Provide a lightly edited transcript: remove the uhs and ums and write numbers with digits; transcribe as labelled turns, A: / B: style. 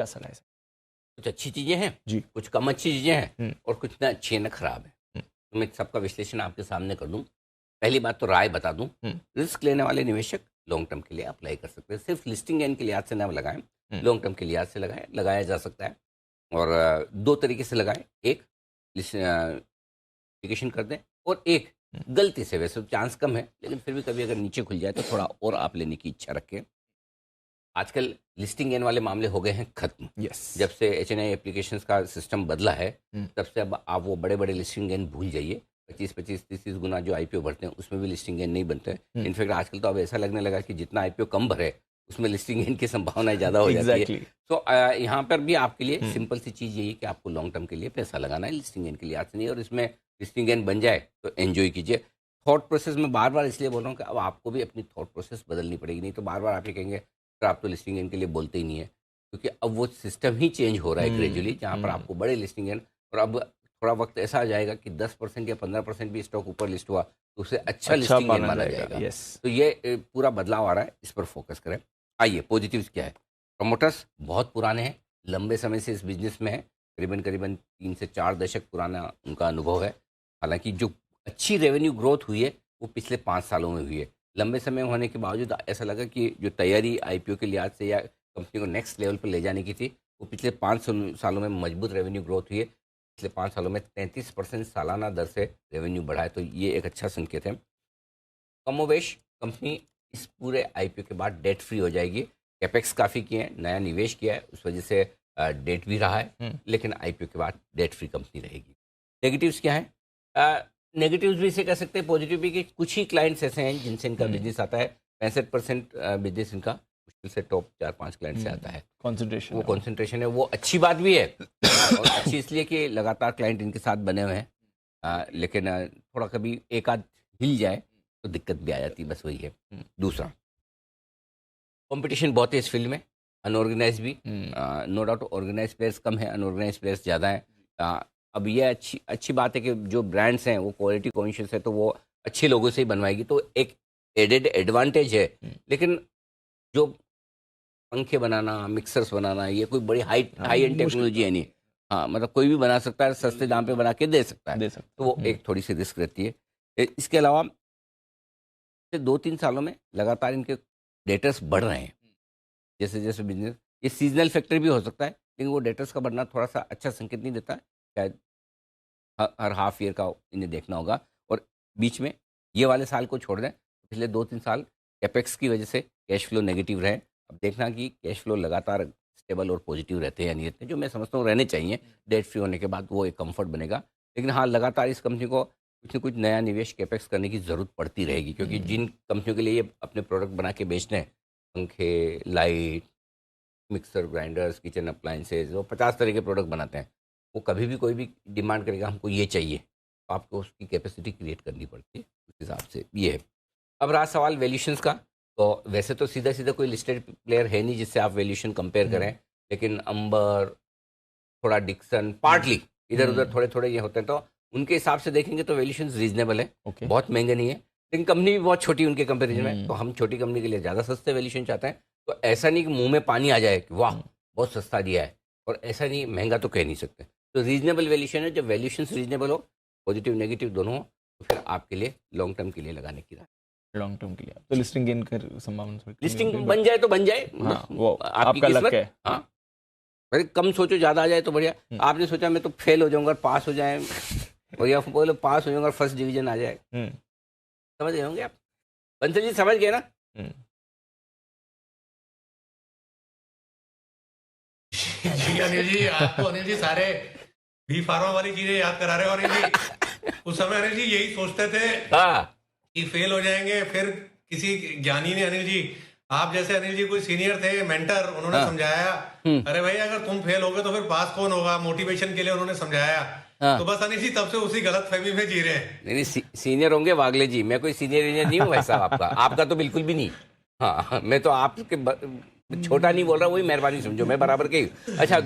A: क्या सलाह है?
B: कुछ अच्छी चीजें हैं
A: जी।
B: कुछ कम अच्छी चीजें हैं
A: हम्म।
B: और कुछ ना अच्छी है ना खराब है।
A: हम्म।
B: तो मैं सबका विश्लेषण आपके सामने कर दूं। पहली बात तो राय बता दूं,
A: हम्म।
B: रिस्क लेने वाले निवेशक लॉन्ग टर्म के लिए अप्लाई कर सकते हैं। सिर्फ लिस्टिंग गेन के लिहाज से ना लगाएं, लॉन्ग टर्म के लिहाज से लगाया जा सकता है। और दो तरीके से लगाएं, एक एप्लीकेशन कर दें और एक गलती से, वैसे चांस कम है लेकिन फिर भी कभी अगर नीचे खुल जाए तो थोड़ा और आप लेने की इच्छा रखें। आजकल लिस्टिंग गेन वाले मामले हो गए हैं खत्म।
A: यस।
B: जब से एचएनआई एप्लीकेशंस का सिस्टम बदला है
A: हम्म।
B: तब से अब आप वो बड़े बड़े लिस्टिंग गेन भूल जाइए। 25-25, 30-30 गुना जो आईपीओ भरते हैं उसमें भी लिस्टिंग गेन नहीं बनते हैं। इनफैक्ट आजकल तो अब ऐसा लगने लगा कि जितना आईपीओ कम भरे उसमें लिस्टिंग गेन की संभावनाएं ज़्यादा हो जाती है।
A: Exactly.
B: तो यहाँ पर भी आपके लिए सिंपल सी चीज़ यही है कि आपको लॉन्ग टर्म के लिए पैसा लगाना है, लिस्टिंग गेन के लिए आज से नहीं। और इसमें लिस्टिंग गेन बन जाए तो एंजॉय कीजिए। थॉट प्रोसेस में बार बार इसलिए बोल रहा हूँ कि अब आपको भी अपनी थॉट प्रोसेस बदलनी पड़ेगी, नहीं तो बार बार आप ये कहेंगे सर आप तो लिस्टिंग गेन के लिए बोलते ही नहीं है। क्योंकि अब वो सिस्टम ही चेंज हो रहा है ग्रेजुअली, जहाँ पर आपको बड़े लिस्टिंग गेन, और अब थोड़ा वक्त ऐसा आ जाएगा कि 10% या 15% भी स्टॉक ऊपर लिस्ट हुआ तो उसे अच्छा लिस्टिंग गेन माना जाएगा।
A: यस।
B: तो ये पूरा बदलाव आ रहा है, इस पर फोकस करें। आइए पॉजिटिव्स क्या है। प्रमोटर्स बहुत पुराने हैं, लंबे समय से इस बिजनेस में है, करीबन करीबन 3 से 4 दशक पुराना उनका अनुभव है। हालांकि जो अच्छी रेवेन्यू ग्रोथ हुई है वो पिछले 5 सालों में हुई है। लंबे समय होने के बावजूद ऐसा लगा कि जो तैयारी आईपीओ के लिहाज से या कंपनी को नेक्स्ट लेवल पर ले जाने की थी वो पिछले 5 सालों में मजबूत रेवेन्यू ग्रोथ हुई है। पिछले 5 सालों में 33% सालाना दर से रेवेन्यू बढ़ा है, तो ये एक अच्छा संकेत है। कमोवेश कंपनी इस पूरे आईपीओ के बाद डेट फ्री हो जाएगी। कैपेक्स काफ़ी किए हैं, नया निवेश किया है, उस वजह से डेट भी रहा है, लेकिन आईपीओ के बाद डेट फ्री कंपनी रहेगी। नेगेटिव्स क्या है? नेगेटिव्स भी इसे कह सकते हैं, पॉजिटिव भी, कि कुछ ही क्लाइंट्स ऐसे हैं जिनसे इनका बिजनेस आता है। 65% बिजनेस इनका मुश्किल से टॉप 4-5 क्लाइंट से आता है।
A: कॉन्सेंट्रेशन,
B: वो कॉन्सेंट्रेशन है, वो अच्छी बात भी है और अच्छी इसलिए कि लगातार क्लाइंट इनके साथ बने हुए हैं। लेकिन थोड़ा कभी एक आध हिल जाए तो दिक्कत भी आ जाती है, बस वही है। दूसरा, कंपटीशन बहुत है इस फील्ड में, अनऑर्गेनाइज भी। नो डाउट ऑर्गेनाइज प्लेयर्स कम है, अनऑर्गेनाइज प्लेयर्स ज़्यादा हैं। अब ये अच्छी बात है कि जो ब्रांड्स हैं वो क्वालिटी कॉन्शियस है, तो वो अच्छे लोगों से ही बनवाएगी, तो एक एडेड एडवांटेज है। लेकिन जो पंखे बनाना, मिक्सर्स बनाना, ये कोई बड़ी हाई एंड टेक्नोलॉजी है नहीं। हाँ, मतलब कोई भी बना सकता है, सस्ते दाम पे बना के दे सकता है, तो वो एक थोड़ी सी रिस्क रहती है। इसके अलावा 2-3 सालों में लगातार इनके डेटर्स बढ़ रहे हैं। जैसे जैसे बिजनेस, ये सीजनल फैक्टर भी हो सकता है, लेकिन वो डेटर्स का बढ़ना थोड़ा सा अच्छा संकेत नहीं देता है। शायद हर हाफ ईयर का इन्हें देखना होगा। और बीच में ये वाले साल को छोड़ दें, पिछले 2-3 साल कैपेक्स की वजह से कैश फ्लो नेगेटिव रहे। अब देखना कि कैश फ्लो लगातार स्टेबल और पॉजिटिव रहते हैं या नहीं रहते, जो मैं समझता हूँ रहने चाहिए। डेट फ्री होने के बाद वो एक कंफर्ट बनेगा। लेकिन हाँ, लगातार इस कंपनी को कुछ न कुछ नया निवेश कैपेक्स करने की ज़रूरत पड़ती रहेगी, क्योंकि जिन कंपनियों के लिए ये अपने प्रोडक्ट बना के बेचते हैं, पंखे, light, mixer, grinders, kitchen appliances, वो 50 तरह के प्रोडक्ट बनाते हैं, वो कभी भी कोई भी डिमांड करेगा हमको ये चाहिए, तो आपको उसकी कैपेसिटी क्रिएट करनी पड़ती है, उस हिसाब से ये है। अब रहा सवाल वैल्यूशंस का, तो वैसे तो सीधा सीधा कोई लिस्टेड प्लेयर है नहीं जिससे आप वैल्यूशन कंपेयर करें, लेकिन अंबर, थोड़ा डिक्सन, पार्टली इधर उधर थोड़े थोड़े ये होते हैं, तो उनके हिसाब से देखेंगे तो वैल्यूशन रीजनेबल है। बहुत महंगे नहीं है, लेकिन कंपनी भी बहुत छोटी उनके कंपेरिजन में, तो हम छोटी कंपनी के लिए ज़्यादा सस्ते वैल्यूशन चाहते हैं। तो ऐसा नहीं कि मुंह में पानी आ जाए कि वाह बहुत सस्ता दिया है, और ऐसा नहीं महंगा तो कह नहीं सकते। तो रीजनेबल वैल्यूशन है, जब वैल्यूशन रीजनेबल हो, पॉजिटिव नेगेटिव दोनों हो, तो फिर आपके लिए लॉन्ग टर्म के लिए लगाने की राय।
A: लॉन्ग टर्म के लिए तो लिस्टिंग गेन कर संभावना,
B: लिस्टिंग बन जाए तो बन जाए,
A: हाँ, वो
B: आपकी
A: आपका लक
B: किस्मत।
A: है।
B: हाँ, अरे कम सोचो ज़्यादा आ जाए तो बढ़िया। आपने सोचा मैं तो फेल हो जाऊंगा, पास हो जाए, और या बोले पास हो जाऊंगा, फर्स्ट डिवीजन आ जाए। समझ गए होंगे आप, बंसल जी, समझ गए ना?
C: जी अनिल जी, आपको अनिल जी सारे बी फार्मा वाली चीजें याद करा रहे हो अनिल जी। उस समय अनिल जी यही सोचते थे कि फेल हो जाएंगे, फिर किसी ज्ञानी ने, अनिल जी आप जैसे अनिल जी कोई सीनियर थे, मेंटर, उन्होंने समझाया, अरे भाई अगर तुम फेल होगे तो फिर पास कौन होगा, मोटिवेशन के लिए उन्होंने समझाया। तो बस अनिल जी तब से उसी गलत फहमी में जी रहे हैं।
B: नहीं, सीनियर होंगे वागले जी, मैं कोई सीनियर इंजीनियर नहीं हूँ वैसा आपका तो बिल्कुल भी नहीं। हाँ, मैं तो आपके छोटा नहीं बोल रहा, वही मेहरबानी समझो, मैं बराबर के। अच्छा।